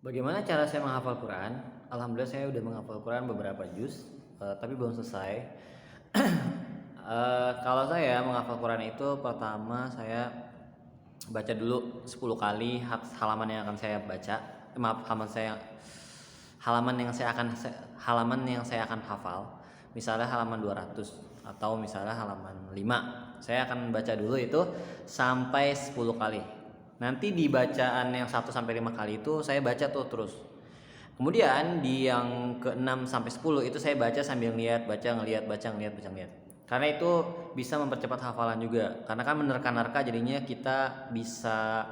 Bagaimana cara saya menghafal Quran? Alhamdulillah saya udah menghafal Quran beberapa juz, tapi belum selesai. Kalau saya menghafal Quran itu pertama saya baca dulu 10 kali halaman yang akan saya baca. Maaf, halaman yang saya akan hafal. Misalnya halaman 200 atau misalnya halaman 5. Saya akan baca dulu itu sampai 10 kali. Nanti di bacaan yang 1 sampai 5 kali itu saya baca tuh terus. Kemudian di yang ke-6 sampai 10 itu saya baca sambil ngeliat, baca ngeliat, baca ngeliat, baca ngeliat. Karena itu bisa mempercepat hafalan juga. Karena kan menerka-nerka jadinya kita bisa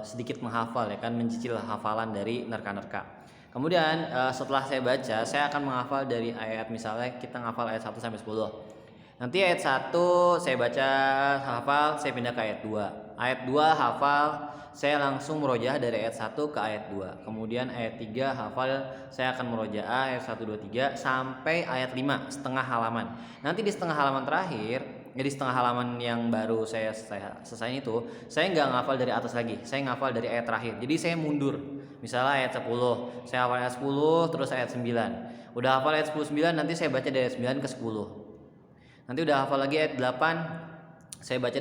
sedikit menghafal ya kan, mencicil hafalan dari nerka-nerka. Kemudian setelah saya baca, saya akan menghafal dari ayat, misalnya kita menghafal ayat 1 sampai 10. Nanti ayat 1 saya baca hafal, saya pindah ke ayat 2. Ayat 2 hafal, saya langsung murojaah dari ayat 1 ke ayat 2. Kemudian ayat 3 hafal, saya akan murojaah ayat 1 2 3 sampai ayat 5, setengah halaman. Nanti di setengah halaman terakhir, jadi setengah halaman yang baru saya selesai itu, saya nggak ngafal dari atas lagi, saya ngafal dari ayat terakhir. Jadi saya mundur. Misalnya ayat 10, saya hafal ayat 10 terus ayat 9. Udah hafal ayat 10 9, nanti saya baca dari ayat 9 ke 10. Nanti udah hafal lagi ayat 8, saya baca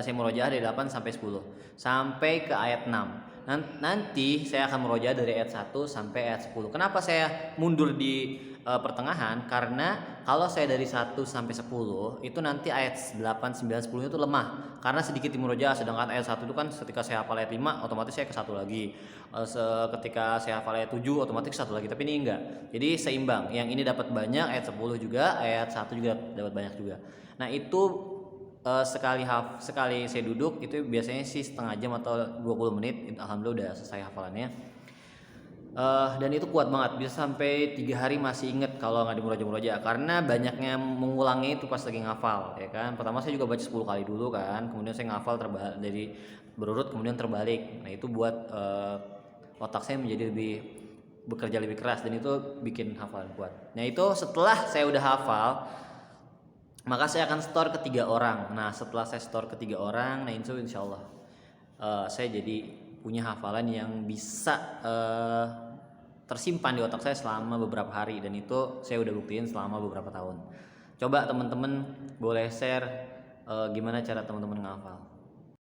saya murojaah dari 8 sampai 10 sampai ke ayat 6. Nanti saya akan murojaah dari ayat 1 sampai ayat 10. Kenapa saya mundur di pertengahan? Karena kalau saya dari 1 sampai 10 itu nanti ayat 8, 9, 10 itu lemah karena sedikit di murojaah, sedangkan ayat 1 itu kan ketika saya hafal ayat 5 otomatis saya ke 1 lagi. Ketika saya hafal ayat 7 otomatis 1 lagi, tapi ini enggak. Jadi seimbang. Yang ini dapat banyak ayat 10 juga, ayat 1 juga dapat banyak juga. Nah, itu sekali saya duduk itu biasanya sih setengah jam atau 20 menit. Alhamdulillah udah selesai hafalannya. Dan itu kuat banget, bisa sampai 3 hari masih inget kalau nggak dimurojaah karena banyaknya mengulangi itu pas lagi ngafal ya kan. Pertama saya juga baca 10 kali dulu kan, kemudian saya ngafal dari berurut kemudian terbalik. Nah, itu buat otak saya menjadi bekerja lebih keras dan itu bikin hafalan kuat. Nah, itu setelah saya udah hafal, maka saya akan store ke 3 orang. Nah, setelah saya store ke 3 orang, nah insya Allah saya jadi punya hafalan yang bisa tersimpan di otak saya selama beberapa hari, dan itu saya udah buktiin selama beberapa tahun. Coba teman-teman boleh share gimana cara teman-teman ngafal.